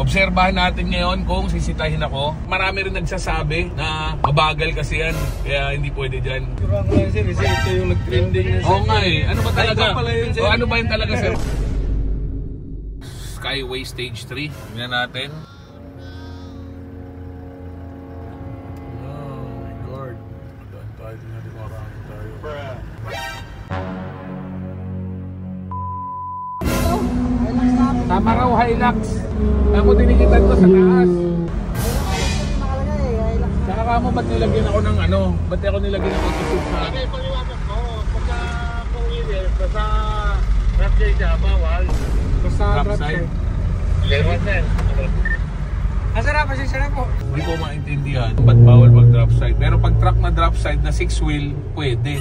Obserbahan natin ngayon kung sisitahin ako. Marami rin nagsasabi na mabagal kasi yan, kaya hindi pwede dyan. Kurang lang sir, ito yung nag-trending na sir. Oo nga eh, ano ba talaga? Yun, o ano ba yun talaga sir? Skyway Stage 3, tingnan natin. Oh my God. Magdaan tayo, tingnan natin marami tayo. Tama raw, Hilux. Ako dinikitan ko sa taas. Saka ka mo, ba't nilagyan ako ng ano? Ba't ako nilagyan ng autoshoot sa... Okay, paliwanag ko. Pagka kung hindi, sa drop side siya, bawal. Sa drop side. Level 10. Asarap, pasensya po. Hindi ko maintindihan ba't bawal mag drop side. Pero pag truck na drop side na 6 wheel, pwede.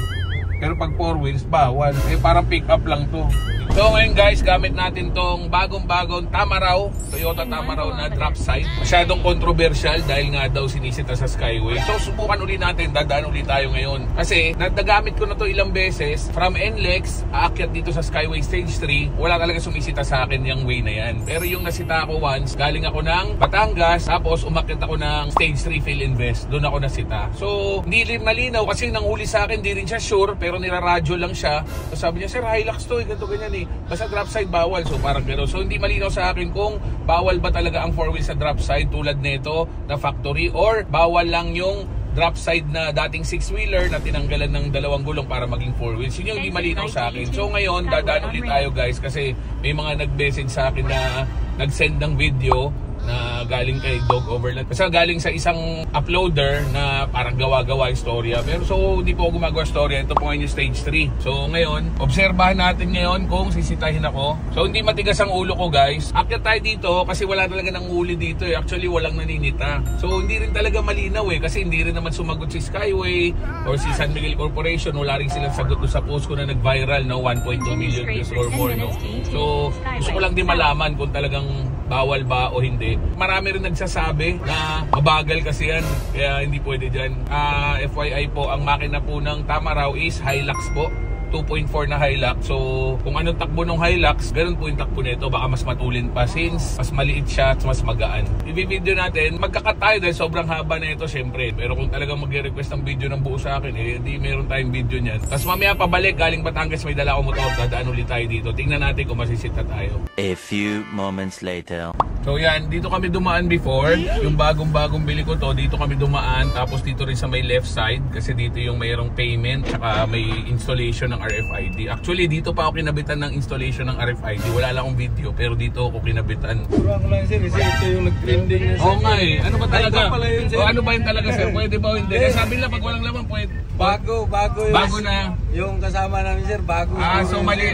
Pero pag 4 wheels, bawal. Eh parang pick up lang to. So ngayon guys, gamit natin tong bagong-bagong Tamaraw, Toyota Tamaraw na drop side. Masyadong controversial dahil nga daw sinisita sa Skyway. So subukan ulit natin, dadaan ulit tayo ngayon. Kasi nagamit ko na to ilang beses. From NLEX, aakyat dito sa Skyway Stage 3, wala talaga sumisita sa akin yung way na yan. Pero yung nasita ako once, galing ako ng Batangas, tapos umakyat ako ng Stage 3 Fill Invest. Doon ako nasita. So hindi rin malinaw kasi nang huli sa akin, di rin siya sure, pero niraradyo lang siya. So sabi niya, sir, Hilux to, ganito ganyan eh. Basta drop side bawal, so parang gano'n. So hindi malinaw sa akin kung bawal ba talaga ang 4 wheels sa drop side tulad nito na factory, or bawal lang yung drop side na dating 6-wheeler na tinanggalan ng 2 gulong para maging 4 wheels. Yun yung hindi malinaw sa akin. So ngayon, dadaan ulit tayo guys kasi may mga nag-message sa akin na nag-send ng video na galing kay Dog Overland. Kasi galing sa isang uploader na parang gawa-gawa yung storya. Pero so hindi po ako gumagawa storya. Ito po ngayon yung stage 3. So ngayon, obserbahan natin ngayon kung sisitahin ako. So hindi matigas ang ulo ko guys. Akyat tayo dito kasi wala talaga nang huli dito eh. Actually walang naninita. So hindi rin talaga malinaw eh. Kasi hindi rin naman sumagot si Skyway or si San Miguel Corporation. Wala rin silang sagot sa post ko na nag-viral no, 1.2 million views or more no. So gusto ko lang din malaman kung talagang bawal ba o hindi. Marami rin nagsasabi na mabagal kasi yan, kaya hindi pwede dyan. FYI po, ang makina po ng Tamaraw is Hilux po. 2.4 na Hilux. So kung anong takbo ng Hilux, ganun po yung takbo nito. Baka mas matulin pa since mas maliit siya at mas magaan. I-video natin, magkakat tayo dahil sobrang haba na ito syempre. Pero kung talagang mag-request ng video ng buo sa akin, eh di meron tayong video niyan. Tapos mamaya pabalik, galing Batangas, may dala akong motor. Dadaan ulit tayo dito. Tingnan natin kung masisita tayo. A few moments later. So yan, dito kami dumaan before. Yung bagong-bagong bili ko to, dito kami dumaan. Tapos dito rin sa may left side kasi dito yung mayroong payment tsaka may installation ng RFID. Actually, dito pa ako kinabitan ng installation ng RFID. Wala lang akong video pero dito ako kinabitan. Kurang lang sir, ito yung nag-trending na sir. Oo nga eh. Ano ba talaga? Yun, o ano ba yun talaga sir? Pwede ba o hindi? Sabi nila pag walang laman pwede. Bago yun. Bago na. Yung kasama namin sir, bago. So mali.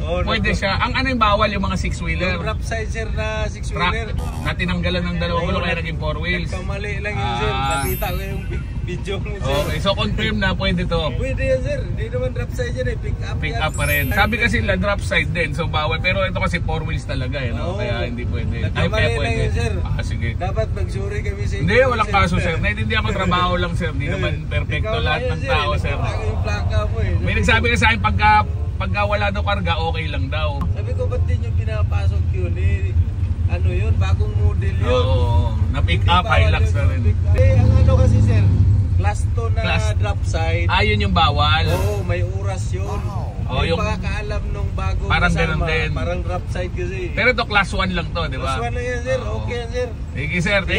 Oh, pwede siya. Ang ano yung bawal yung mga 6-wheeler? Yung drop side sir na 6-wheeler. Na tinanggalan ng 2 gulong kaya naging 4 wheels. Kamali lang yun sir. Nakita ko yung video mo sir. Okay, so confirm na pwede to. Pwede yan sir. Hindi naman drop side yan eh. Pick up Pa rin. Sabi kasi nila drop side din. So bawal. Pero ito kasi 4 wheels talaga eh. No? Kaya hindi pwede. Nagkamali lang yun sir. Sige. Dapat mag-suri kami sa inyo. Hindi, walang kaso sir. Naintindihan ko trabaho lang sir. Hindi naman perfecto lahat ng tao sir. Yung plaka mo eh. May nagsabi ka sa akin pagka wala daw karga, okay lang daw. Sabi ko, ba't din yung pinapasok yun eh? Ano yun? Bagong model yun. Oo, na-pick up, Hilux na rin. Ang ano kasi sir, class 2 na drop side. Yun yung bawal. Oo, may oras yun. May yung pagkakaalam nung bago parang kasama. din. Parang drop side kasi. Pero ito class 1 lang to, di ba? Class 1 lang yan sir, okay yan sir. Thank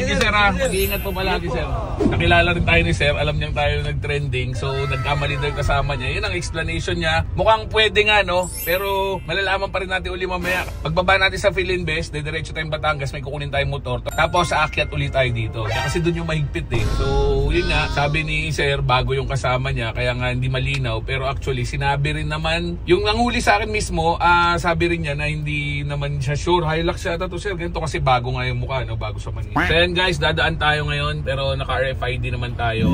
you sir ha. Mag-iingat po palagi sir. Nakilala rin tayo ni sir, alam niyang tayo nag-trending. So nagkamali daw yung kasama niya. Yun ang explanation niya. Mukhang pwede nga no, pero malalaman pa rin natin uli mamaya. Pagbaba natin sa Fill Invest, diretso tayong Batangas, may kukunin tayong motor. Tapos aakyat ulit tayo dito. Kasi doon yung mahigpit eh. So yun nga, sabi ni sir, bago yung kasama niya, kaya nga hindi malinaw. Pero actually sinabi rin naman, yung nanghuli sa akin mismo, sabi rin niya na hindi naman siya sure. Hilux yata to sir, ganito kasi bago nga yung mukha, no? Bago sa Manila. So yan guys, dadaan tayo ngayon pero naka-RFID naman tayo.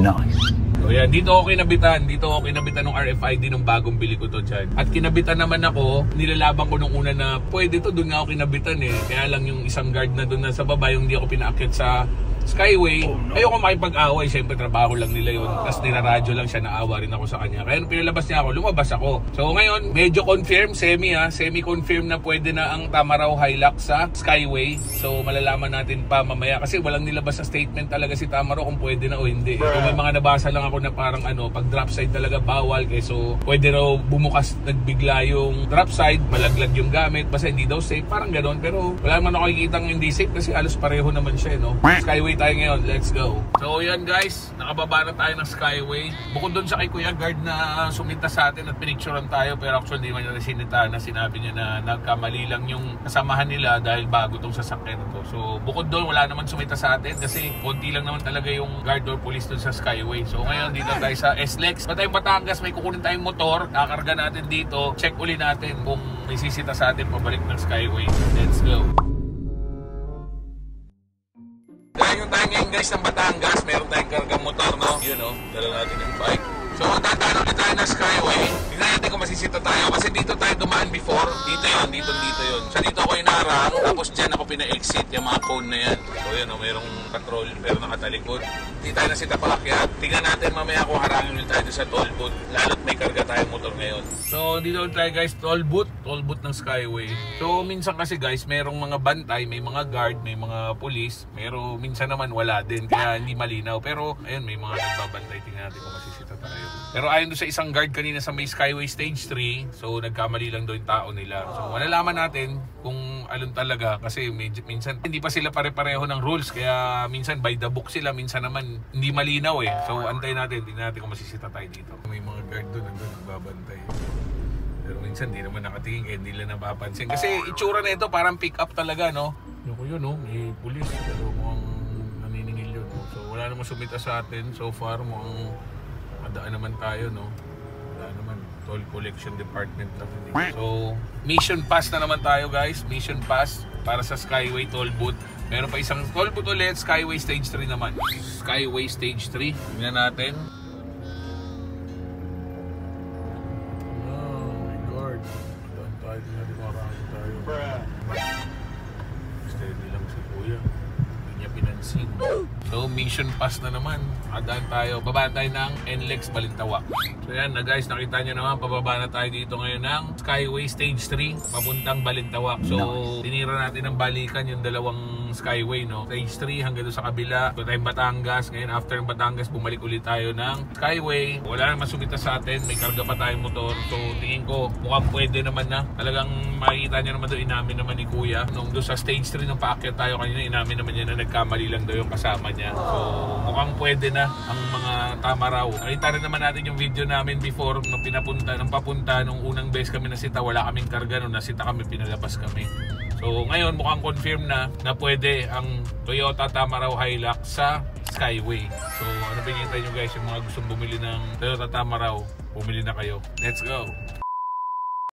So yan, dito ako kinabitan ng RFID nung bagong bili ko to dyan. At kinabitan naman ako, nilalaban ko nung una na pwede to, doon nga ako kinabitan eh. Kaya lang yung isang guard na doon na sa baba, yung hindi ako pinaakyat sa Skyway, ayoko makipag-away. Siyempre, trabaho lang nila yun. Tapos niraradyo lang siya, naawa rin ako sa kanya. Kaya nung pinalabas niya ako, lumabas ako. So ngayon, medyo confirm, semi-confirm na pwede na ang Tamaraw Hilux sa Skyway. So malalaman natin pa mamaya. Kasi walang nilabas sa statement talaga si Tamaraw kung pwede na o hindi. So may mga nabasa lang ako na parang pag drop side talaga bawal. Kaya so pwede raw bumukas, nagbigla yung drop side, malaglag yung gamit, basta hindi daw safe. Parang gano'n. Pero wala naman ako nakikitang hindi safe kasi halos pareho naman siya, no? Skyway tayo ngayon, let's go. So yan guys, nakababa na tayo ng Skyway. Bukod doon sa kay Kuya Guard na suminta sa atin at pinicturean tayo, pero actually hindi man niya sinita na sinabi niya na nagkamali lang yung kasamahan nila dahil bago tong sasakyan na to. So bukod doon, wala naman sumita sa atin kasi konti lang naman talaga yung guard or police doon sa Skyway. So ngayon dito tayo sa SLEX. Pa tayong Batangas, may kukunin tayong motor, kakarga natin dito, check uli natin kung may sisita sa atin pabalik ng Skyway. Let's go. Dahil yung tayo ngayon guys ng Batangas, meron tayong kargang motor, no? Yun, no? Dala natin yung bike. So, dadaan ulit tayo ng Skyway. Tignan natin kung masisita tayo. Kasi dito tayo dumaan before. Dito yun. So, dito ako inarang. Tapos dyan ako pina-exit yung mga cone na yan. So, yun, no? Merong patrol pero nakatalikod. Hindi tayo nasita palakyat. Tignan natin mamaya kung harangin ulit tayo sa toll booth. Lalo't may karga tayong motor ngayon. So, dito ulit tayo guys, toll booth ng Skyway. So, minsan kasi guys, merong mga bantay, may mga guard, may mga police. Pero minsan naman wala din. Kaya hindi malinaw. Pero, ayun, may mga nagbabantay. Tingnan natin kung masisita tayo. Pero ayon doon sa isang guard kanina sa may Skyway Stage 3, so nagkamali lang doon yung tao nila. So malalaman natin kung alon talaga kasi minsan hindi pa sila pare-pareho ng rules. Kaya minsan by the book sila, minsan naman hindi malinaw eh. So antayin natin, tingnan natin kung masisita tayo dito. May mga guard doon nagbabantay. Pero minsan hindi naman nakatingin kaya hindi nila napapansin. Kasi itsura na ito parang pick up talaga, no? Yun, no? May pulis pero mukhang naniningil yun. No? So wala namang sumita sa atin so far. Mukhang madaan naman tayo, no? Wala naman. Toll collection department lang. So, mission pass na naman tayo, guys. Mission pass para sa Skyway toll booth. Meron pa isang toll booth ulit. Skyway Stage 3 naman. Skyway Stage 3. Tingnan natin. Oh my God. Madaan tayo. Marami tayo. Steady lang si Kuya. Hindi niya pinansin. So, mission pass na naman. Adaan tayo. Babaan tayo ng NLEX Balintawak. So, yan na guys. Nakita nyo naman. Pababa na tayo dito ngayon ng Skyway Stage 3. Papuntang Balintawak. So, tinira natin ng balikan yung dalawang Skyway, no? Stage 3 hanggang doon sa kabila. So, tayong Batangas. Ngayon, after ng Batangas, bumalik ulit tayo ng Skyway. Wala nang masumita sa atin. May karga pa tayong motor. So, tingin ko, mukhang pwede naman na. Talagang makikita nyo naman doon. Inamin naman ni Kuya. Nung doon sa Stage 3 nung paakyat tayo kanina, inamin naman niya na nagkamali lang daw yung kasama niya. So, mukhang pwede na ang mga Tamaraw. Nakita rin naman natin yung video namin before nung papunta nung unang beses kami nasita, wala kaming karga. Nung nasita kami, pinalabas kami. So, ngayon mukhang confirm na pwede ang Toyota Tamaraw Hilux sa Skyway. So, ano pinintay nyo guys, yung mga gustong bumili ng Toyota Tamaraw, bumili na kayo. Let's go!